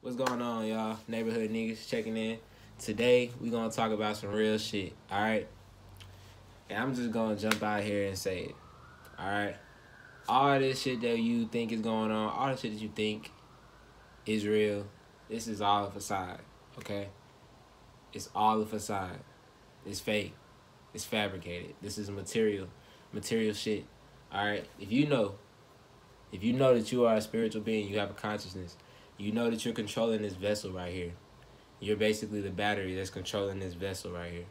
What's going on, y'all? Neighborhood niggas checking in. Today, we gonna talk about some real shit, alright? And I'm just gonna jump out here and say it, alright? All this shit that you think is going on, all the shit that you think is real, this is all a facade, okay? It's all a facade. It's fake. It's fabricated. This is material shit, alright? If you know that you are a spiritual being, you have a consciousness, you know that you're controlling this vessel right here. You're basically the battery that's controlling this vessel right here.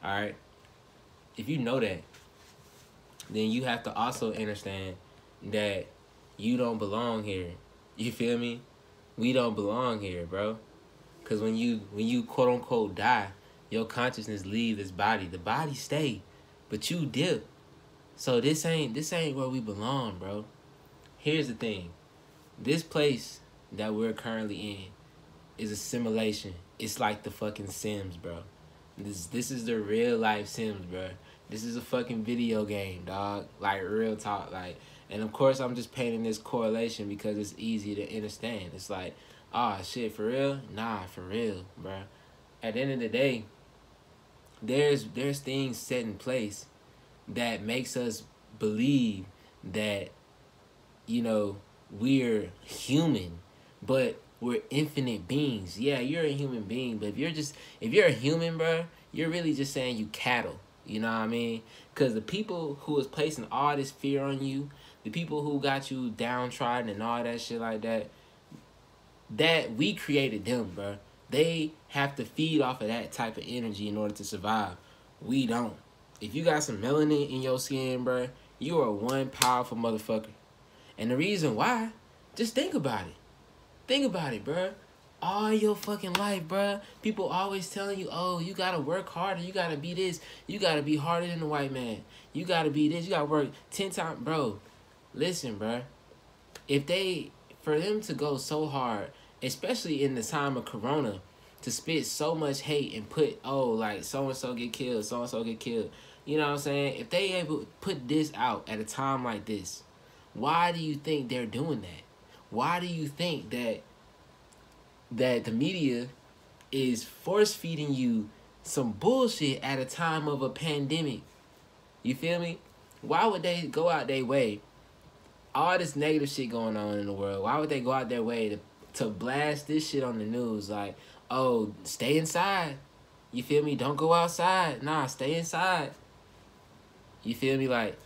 Alright? If you know that, then you have to also understand that you don't belong here. You feel me? We don't belong here, bro. Cause when you quote unquote die, your consciousness leave this body. The body stay, but you dip. So this ain't where we belong, bro. Here's the thing. This place that we're currently in is a simulation. It's like the fucking Sims, bro. This is the real life Sims, bro. This is a fucking video game, dog. Like, real talk. Like, and of course I'm just painting this correlation because it's easy to understand. It's like, ah, shit, for real? Nah, for real, bro. At the end of the day, there's things set in place that makes us believe that, you know, we're human, but we're infinite beings. Yeah, you're a human being, but if you're a human, bro, you're really just saying you cattle. You know what I mean? Because the people who is placing all this fear on you, the people who got you downtrodden and all that shit like that, that we created them, bro. They have to feed off of that type of energy in order to survive. We don't. If you got some melanin in your skin, bro, you are one powerful motherfucker. And the reason why, just think about it. Think about it, bruh. All your fucking life, bruh. People always telling you, oh, you gotta work harder. You gotta be this. You gotta be harder than the white man. You gotta be this. You gotta work 10 times. Bro, listen, bruh. For them to go so hard, especially in the time of Corona, to spit so much hate and put, oh, like, so-and-so get killed, so-and-so get killed. You know what I'm saying? If they able to put this out at a time like this, why do you think they're doing that? Why do you think that the media is force-feeding you some bullshit at a time of a pandemic? You feel me? Why would they go out their way? All this negative shit going on in the world. Why would they go out their way to blast this shit on the news? Like, oh, stay inside. You feel me? Don't go outside. Nah, stay inside. You feel me? Like,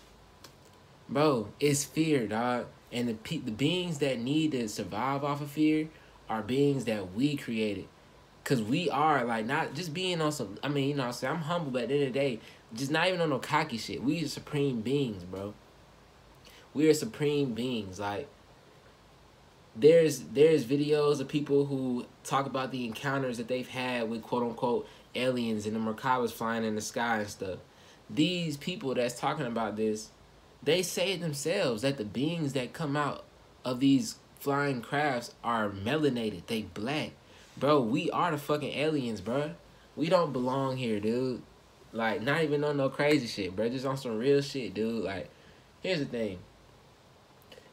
bro, it's fear, dog. And the beings that need to survive off of fear are beings that we created. Because we are, like, not just being on some, I mean, you know what I'm saying? I'm humble, but at the end of the day, just not even on no cocky shit. We are supreme beings, bro. We are supreme beings. Like, there's videos of people who talk about the encounters that they've had with quote-unquote aliens and the Merkabas flying in the sky and stuff. These people that's talking about this, they say themselves that the beings that come out of these flying crafts are melanated. They black. Bro, we are the fucking aliens, bro. We don't belong here, dude. Like, not even on no crazy shit, bro. Just on some real shit, dude. Like, here's the thing.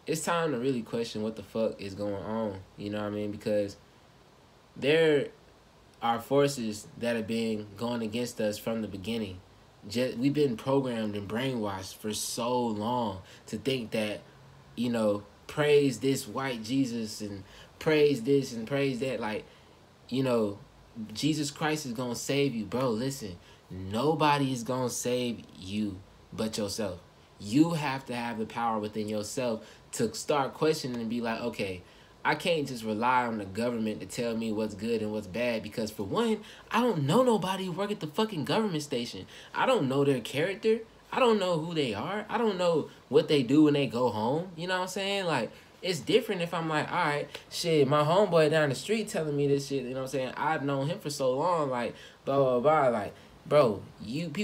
It's time to really question what the fuck is going on. You know what I mean? Because there are forces that have been going against us from the beginning. We've been programmed and brainwashed for so long to think that, you know, praise this white Jesus and praise this and praise that. Like, you know, Jesus Christ is going to save you. Bro, listen, nobody is going to save you but yourself. You have to have the power within yourself to start questioning and be like, okay, I can't just rely on the government to tell me what's good and what's bad, because for one, I don't know nobody who work at the fucking government station. I don't know their character. I don't know who they are. I don't know what they do when they go home. You know what I'm saying? Like, it's different if I'm like, all right, shit, my homeboy down the street telling me this shit, you know what I'm saying? I've known him for so long, like, blah, blah, blah. Like, bro, you're not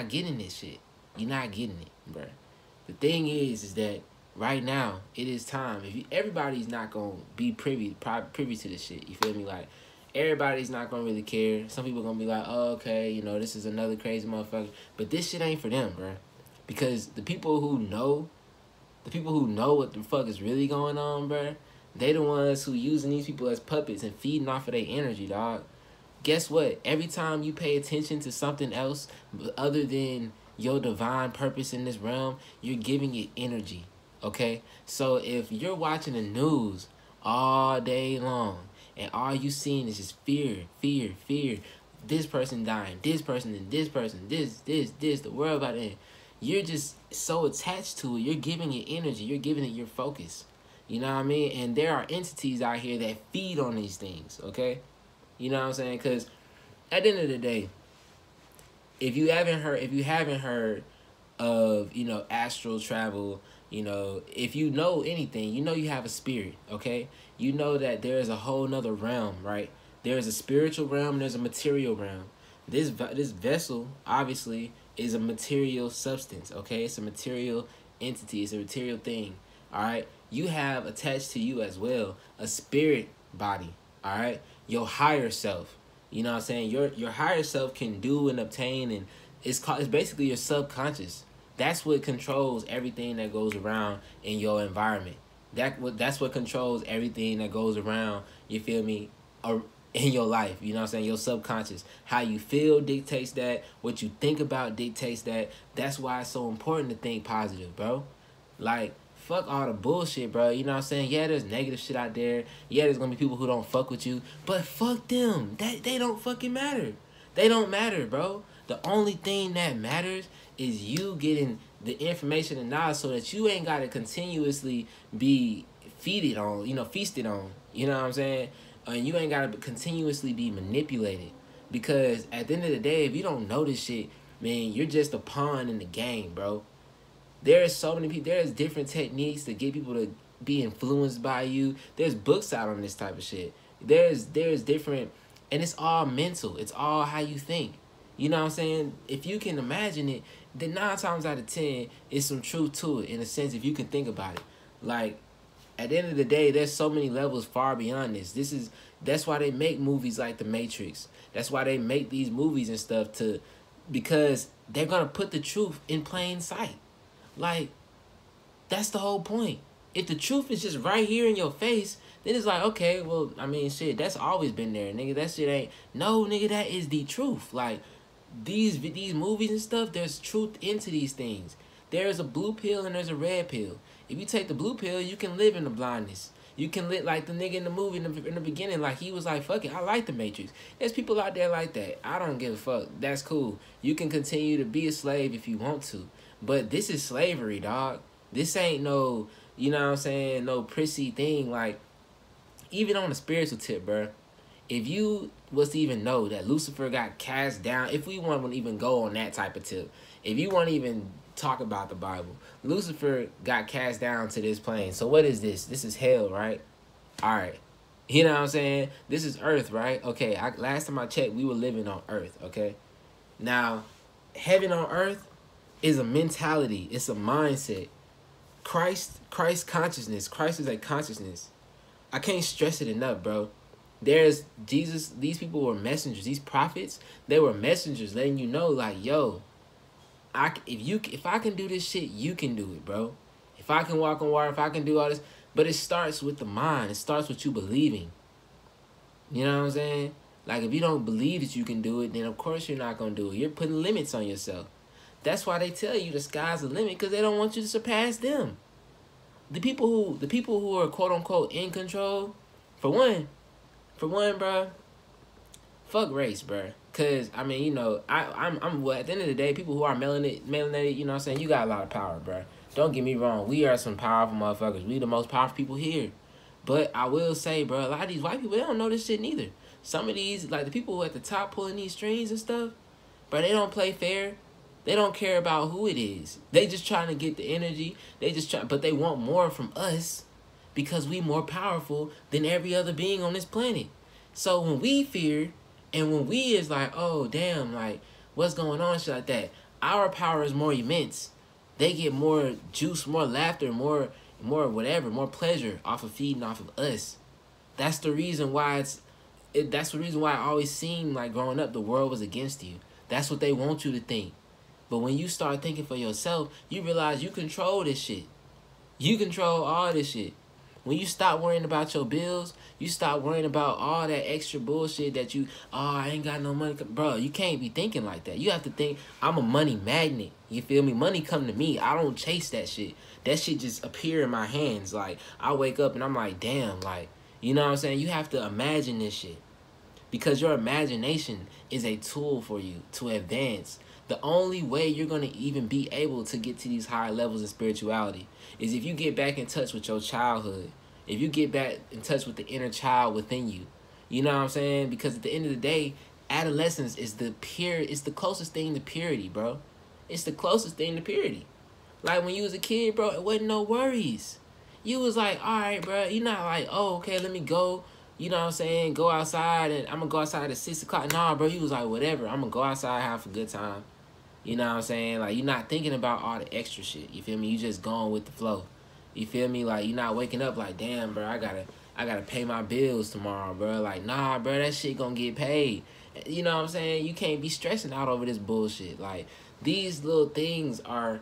getting this shit. You're not getting it, bro. The thing is that right now, it is time. Everybody's not going to be privy to this shit. You feel me? Like, everybody's not going to really care. Some people going to be like, oh, okay, you know, this is another crazy motherfucker. But this shit ain't for them, bro. Because the people who know what the fuck is really going on, bro, They the ones who using these people as puppets and feeding off of their energy, dog. Guess what? Every time you pay attention to something else other than your divine purpose in this realm, you're giving it energy, okay? So if you're watching the news all day long and all you seeing is just fear, fear, fear, this person dying, this person and this person, this, the world about to end, you're just so attached to it. You're giving it energy. You're giving it your focus. You know what I mean? And there are entities out here that feed on these things, okay? You know what I'm saying? Because at the end of the day, if you haven't heard of, you know, astral travel, you know, if you know anything, you know you have a spirit, okay? You know that there is a whole nother realm, right? There is a spiritual realm and there's a material realm. This vessel, obviously, is a material substance, okay? It's a material entity. It's a material thing, all right? You have attached to you as well a spirit body, all right? Your higher self, you know what I'm saying? Your higher self can do and obtain, and it's basically your subconscious. That's what controls everything that goes around in your environment. That's what controls everything that goes around, you feel me, in your life. You know what I'm saying? Your subconscious. How you feel dictates that. What you think about dictates that. That's why it's so important to think positive, bro. Like, fuck all the bullshit, bro. You know what I'm saying? Yeah, there's negative shit out there. Yeah, there's gonna be people who don't fuck with you. But fuck them. They don't fucking matter. They don't matter, bro. The only thing that matters is you getting the information and knowledge so that you ain't gotta continuously be feasted on. You know what I'm saying? And you ain't gotta continuously be manipulated. Because at the end of the day, if you don't know this shit, man, you're just a pawn in the game, bro. There's so many people. There's different techniques to get people to be influenced by you. There's books out on this type of shit. There's different, and it's all mental. It's all how you think. You know what I'm saying? If you can imagine it, then 9 times out of 10, it's some truth to it. In a sense, if you can think about it, like at the end of the day, there's so many levels far beyond this. That's why they make movies like The Matrix. That's why they make these movies and stuff because they're gonna put the truth in plain sight. Like, that's the whole point. If the truth is just right here in your face, then it's like, okay, well, I mean, shit, that's always been there, nigga. That shit ain't... No, nigga, that is the truth. Like, these movies and stuff, there's truth into these things. There's a blue pill and there's a red pill. If you take the blue pill, you can live in the blindness. You can live like the nigga in the movie in the beginning. Like, he was like, fuck it, I like the Matrix. There's people out there like that. I don't give a fuck. That's cool. You can continue to be a slave if you want to. But this is slavery, dog. This ain't no, you know what I'm saying, no prissy thing. Like, even on the spiritual tip, bro, if you was to even know that Lucifer got cast down, if we want to even go on that type of tip, if you want to even talk about the Bible, Lucifer got cast down to this plane. So what is this? This is hell, right? All right. You know what I'm saying? This is earth, right? Okay, last time I checked, we were living on earth, okay? Now, heaven on earth is a mentality. It's a mindset. Christ consciousness. Christ is a consciousness. I can't stress it enough, bro. There's Jesus. These people were messengers. These prophets, they were messengers letting you know, like, yo, if I can do this shit, you can do it, bro. If I can walk on water, if I can do all this. But it starts with the mind. It starts with you believing. You know what I'm saying? Like, if you don't believe that you can do it, then of course you're not going to do it. You're putting limits on yourself. That's why they tell you the sky's the limit, because they don't want you to surpass them. The people who are quote unquote in control, for one, bro, fuck race, bro. Cause I mean, you know, I'm well, at the end of the day, people who are melanated, you know what I'm saying, you got a lot of power, bro. Don't get me wrong, we are some powerful motherfuckers. We the most powerful people here. But I will say, bro, a lot of these white people, they don't know this shit neither. Some of these, like the people who at the top pulling these strings and stuff, bro, they don't play fair. They don't care about who it is. They just trying to get the energy. But they want more from us because we more powerful than every other being on this planet. So when we fear and when we is like, oh, damn, like, what's going on, shit like that, our power is more immense. They get more juice, more laughter, more whatever, more pleasure off of feeding off of us. That's the reason why that's the reason why it always seemed like growing up the world was against you. That's what they want you to think. But when you start thinking for yourself, you realize you control this shit. You control all this shit. When you stop worrying about your bills, you stop worrying about all that extra bullshit that I ain't got no money. Bro, you can't be thinking like that. You have to think, I'm a money magnet. You feel me? Money come to me. I don't chase that shit. That shit just appear in my hands. Like, I wake up and I'm like, damn, like, you know what I'm saying? You have to imagine this shit. Because your imagination is a tool for you to advance. The only way you're going to even be able to get to these higher levels of spirituality is if you get back in touch with your childhood. If you get back in touch with the inner child within you. You know what I'm saying? Because at the end of the day, adolescence is it's the closest thing to purity, bro. It's the closest thing to purity. Like when you was a kid, bro, it wasn't no worries. You was like, all right, bro. You're not like, oh, okay, let me go. You know what I'm saying? Go outside and I'm going to go outside at 6 o'clock. Nah, bro, you was like, whatever. I'm going to go outside, have a good time. You know what I'm saying? Like, you're not thinking about all the extra shit. You feel me? You just going with the flow. You feel me? Like, you're not waking up like, damn, bro, I gotta pay my bills tomorrow, bro. Like, nah, bro, that shit gonna get paid. You know what I'm saying? You can't be stressing out over this bullshit. Like, these little things are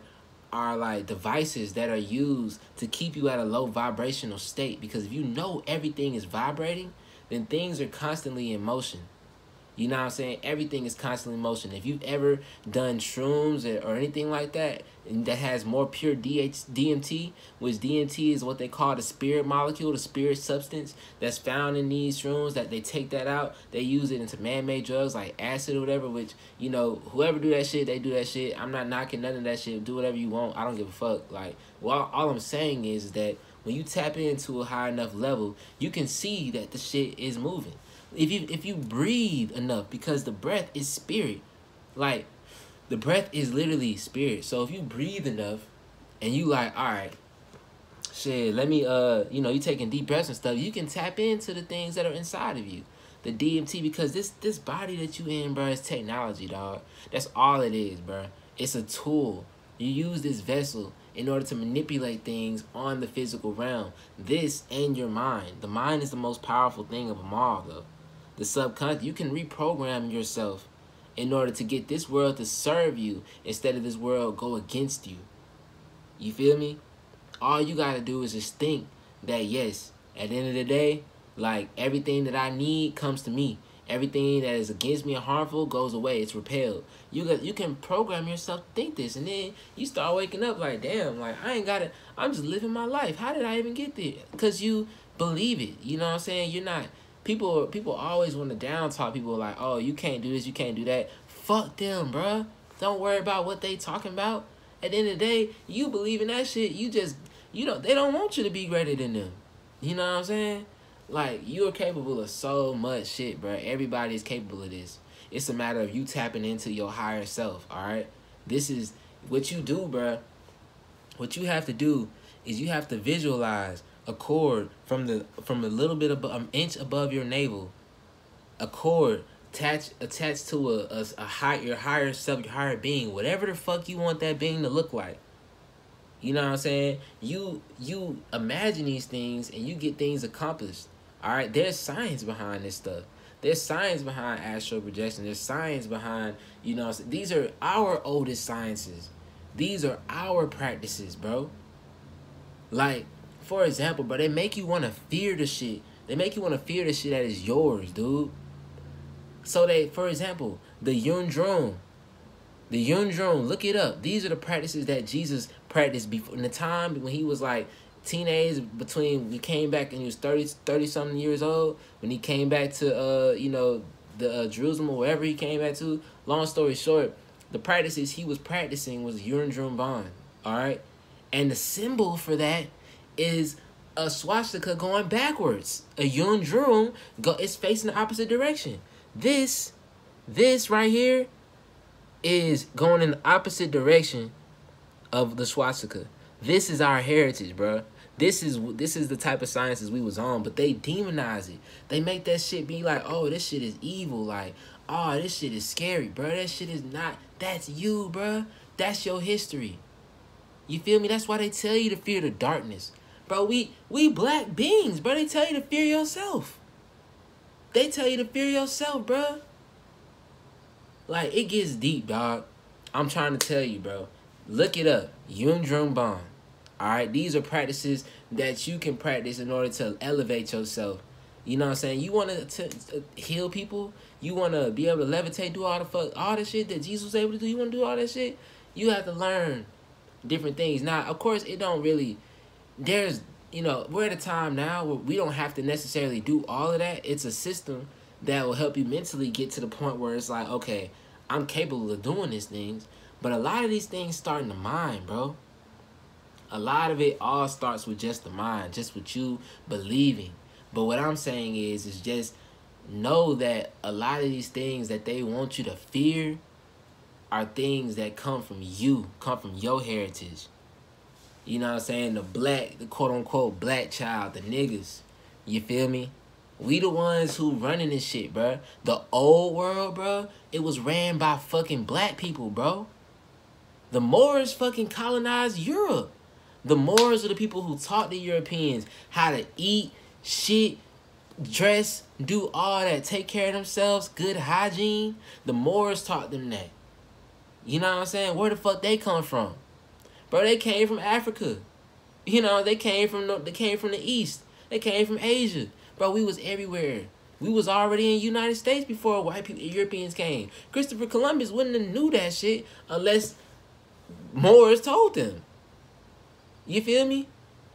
like devices that are used to keep you at a low vibrational state, because if you know everything is vibrating, then things are constantly in motion. You know what I'm saying? Everything is constantly in motion. If you've ever done shrooms or anything like that, and that has more pure DMT, which DMT is what they call the spirit molecule, the spirit substance that's found in these shrooms, that they take that out, they use it into man-made drugs like acid or whatever, which, you know, whoever do that shit, they do that shit. I'm not knocking none of that shit. Do whatever you want. I don't give a fuck. Like, well, all I'm saying is that when you tap into a high enough level, you can see that the shit is moving. If you breathe enough, because the breath is spirit. Like, the breath is literally spirit. So if you breathe enough and you like, all right, shit, let me, you know, you taking deep breaths and stuff, you can tap into the things that are inside of you. The DMT, because this body that you in, bro, is technology, dog. That's all it is, bro. It's a tool. You use this vessel in order to manipulate things on the physical realm. This and your mind. The mind is the most powerful thing of them all, though. The subconscious, you can reprogram yourself in order to get this world to serve you instead of this world go against you. You feel me? All you gotta do is just think that, yes, at the end of the day, like, everything that I need comes to me. Everything that is against me or harmful goes away. It's repelled. You can program yourself to think this, and then you start waking up like, damn, like, I ain't gotta, I'm just living my life. How did I even get there? Because you believe it. You know what I'm saying? You're not, people always want to down talk people like, oh, you can't do this, you can't do that. Fuck them, bruh. Don't worry about what they talking about. At the end of the day, you believe in that shit. You just, they don't want you to be greater than them. You know what I'm saying? Like, you are capable of so much shit, bruh. Everybody is capable of this. It's a matter of you tapping into your higher self, all right? This is what you do, bruh. What you have to do is you have to visualize a cord from a little bit of an inch above your navel. A cord attached to your higher self, your higher being, whatever the fuck you want that being to look like. You know what I'm saying? You imagine these things and you get things accomplished. All right, there's science behind this stuff. There's science behind astral projection. There's science behind, these are our oldest sciences. These are our practices, bro. Like, for example, bro, they make you want to fear the shit. They make you want to fear the shit that is yours, dude. So for example, the Drung. The Drung, look it up. These are the practices that Jesus practiced before, in the time when he was like teenage, he came back and he was 30 something years old, when he came back to Jerusalem or wherever he came back to. Long story short, the practices he was practicing was Drung Bon, all right? And the symbol for that is a swastika going backwards. A Drung is facing the opposite direction. This right here is going in the opposite direction of the swastika. This is our heritage, bro. This is the type of sciences we was on, but they demonize it. They make that shit be like, oh, this shit is evil. Like, oh, this shit is scary, bro. That shit is not. That's you, bro. That's your history. You feel me? That's why they tell you to fear the darkness. Bro, we black beings, bro. They tell you to fear yourself. They tell you to fear yourself, bro. Like, it gets deep, dog. I'm trying to tell you, bro. Look it up. Drung Bon. All right, these are practices that you can practice in order to elevate yourself. You know what I'm saying? You want to heal people. You want to be able to levitate, do all the shit that Jesus was able to do. You want to do all that shit. You have to learn different things. Now, of course, it don't really. There's, we're at a time now where we don't have to necessarily do all of that. It's a system that will help you mentally get to the point where it's like, okay, I'm capable of doing these things. But a lot of these things start in the mind, bro. A lot of it all starts with just the mind, just with you believing. But what I'm saying is just know that a lot of these things that they want you to fear are things that come from you, come from your heritage. You know what I'm saying? The quote-unquote black child, the niggas. You feel me? We the ones who running this shit, bro. The old world, bro, it was ran by fucking black people, bro. The Moors fucking colonized Europe. The Moors are the people who taught the Europeans how to eat, shit, dress, do all that, take care of themselves, good hygiene. The Moors taught them that. You know what I'm saying? Where the fuck they come from? Bro, they came from Africa. They came from the East. They came from Asia. Bro, we was everywhere. We was already in the United States before Europeans came. Christopher Columbus wouldn't have knew that shit unless Moors told them. You feel me?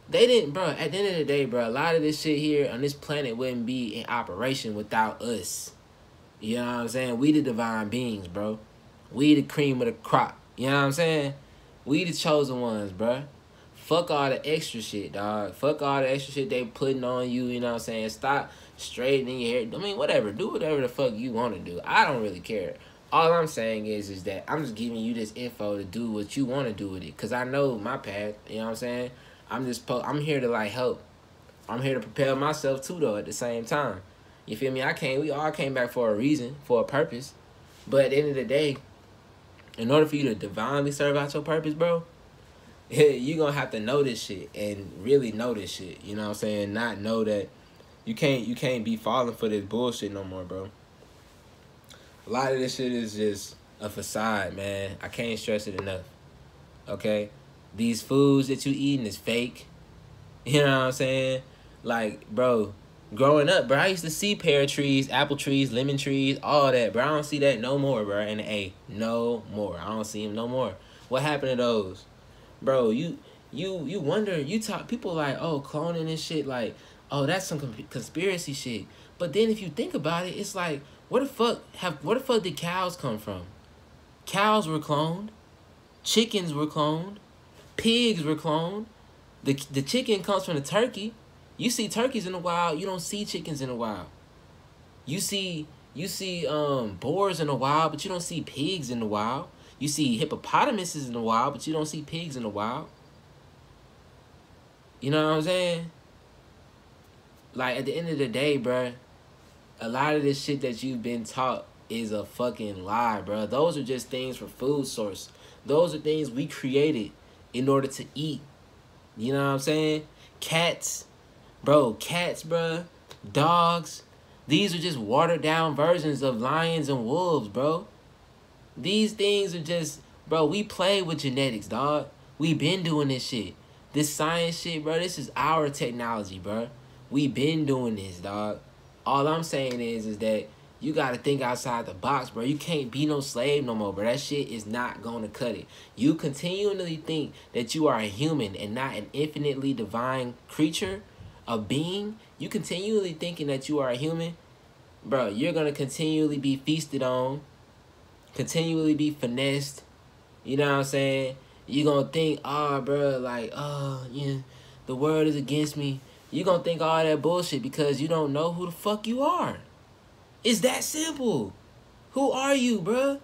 They didn't, bro. At the end of the day, bro, a lot of this shit here on this planet wouldn't be in operation without us. You know what I'm saying? We the divine beings, bro. We the cream of the crop. You know what I'm saying? We the chosen ones, bro. Fuck all the extra shit, dog. Fuck all the extra shit they putting on you, you know what I'm saying? Stop straightening your hair. I mean, whatever. Do whatever the fuck you want to do. I don't really care. All I'm saying is that I'm just giving you this info to do what you want to do with it. Because I know my path, you know what I'm saying? I'm here to, like, help. I'm here to propel myself, too, though, at the same time. You feel me? We all came back for a reason, for a purpose. But at the end of the day, in order for you to divinely serve out your purpose, bro, you're going to have to know this shit and really know this shit. You know what I'm saying? Not know that you can't be falling for this bullshit no more, bro. A lot of this shit is just a facade, man. I can't stress it enough. Okay? These foods that you eating is fake. You know what I'm saying? Like, bro, growing up, bro, I used to see pear trees, apple trees, lemon trees, all that, bro. I don't see that no more, bro. And no more. I don't see them no more. What happened to those? Bro, you wonder, people like, oh, cloning and shit, like, oh, that's some conspiracy shit. But then if you think about it, it's like, where the fuck did cows come from? Cows were cloned. Chickens were cloned. Pigs were cloned. The chicken comes from the turkey. You see turkeys in the wild. You don't see chickens in the wild. You see boars in the wild, but you don't see pigs in the wild. You see hippopotamuses in the wild, but you don't see pigs in the wild. You know what I'm saying? Like, at the end of the day, bruh, a lot of this shit that you've been taught is a fucking lie, bro. Those are just things for food source. Those are things we created in order to eat. You know what I'm saying? Cats, bro. Dogs. These are just watered down versions of lions and wolves, bro. These things are just, bro, we play with genetics, dog. We been doing this shit. This science shit, bro, this is our technology, bro. We been doing this, dog. All I'm saying is that you got to think outside the box, bro. You can't be no slave no more, bro. That shit is not going to cut it. You continually think that you are a human and not an infinitely divine creature, a being. You continually thinking that you are a human, bro. You're going to continually be feasted on, continually be finessed. You know what I'm saying? You're going to think, oh, bro, like, oh, yeah, the world is against me. You're going to think all that bullshit because you don't know who the fuck you are. It's that simple. Who are you, bruh?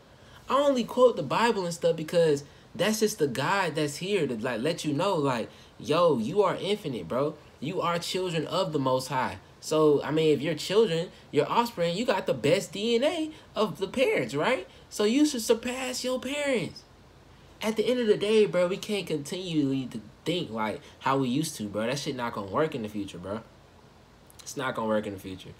I only quote the Bible and stuff because that's just the guide that's here to, like, let you know, like, yo, you are infinite, bro. You are children of the Most High. So, I mean, if you're children, your offspring, you got the best DNA of the parents, right? So you should surpass your parents. At the end of the day, bro, we can't continually to think like how we used to, bro. That shit not gonna work in the future, bro. It's not gonna work in the future.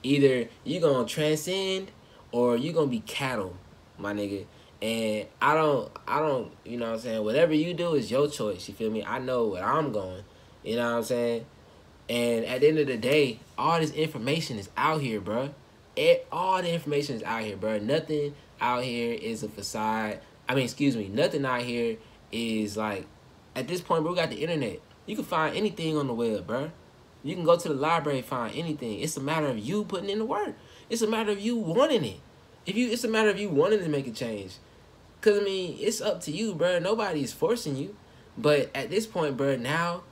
Either you're gonna transcend or you're gonna be cattle, my nigga. And I don't, you know what I'm saying? Whatever you do is your choice, you feel me? I know where I'm going, you know what I'm saying? And at the end of the day, all this information is out here, bro. All the information is out here, bro. Nothing out here is a facade. I mean, excuse me, nothing out here is like, at this point, bro, we got the internet. You can find anything on the web, bro. You can go to the library and find anything. It's a matter of you putting in the work. It's a matter of you wanting it. It's a matter of you wanting to make a change. Because, I mean, it's up to you, bro. Nobody is forcing you. But at this point, bro, now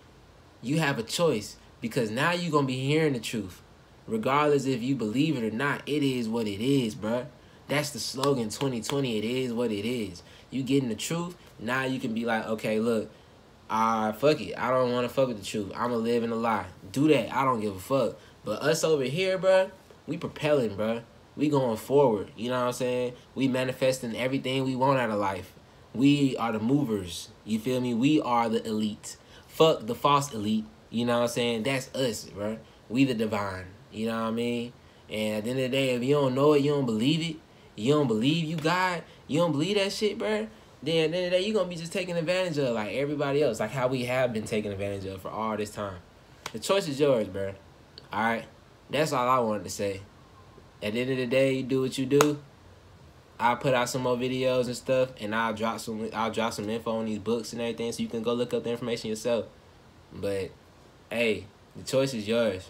you have a choice. Because now you're going to be hearing the truth. Regardless if you believe it or not, it is what it is, bro. That's the slogan 2020. It is what it is. You getting the truth. Now you can be like, okay, look. Fuck it. I don't want to fuck with the truth. I'm going to live in a lie. Do that. I don't give a fuck. But us over here, bro, we propelling, bro. We going forward. You know what I'm saying? We manifesting everything we want out of life. We are the movers. You feel me? We are the elite. Fuck the false elite. You know what I'm saying? That's us, bro. We the divine. You know what I mean? And at the end of the day, if you don't know it, you don't believe it, you don't believe you God, you don't believe that shit, bro, then at the end of the day, you're going to be just taken advantage of like everybody else, like how we have been taken advantage of for all this time. The choice is yours, bro. All right? That's all I wanted to say. At the end of the day, you do what you do. I'll put out some more videos and stuff, and I'll drop some info on these books and everything, so you can go look up the information yourself. But hey, the choice is yours.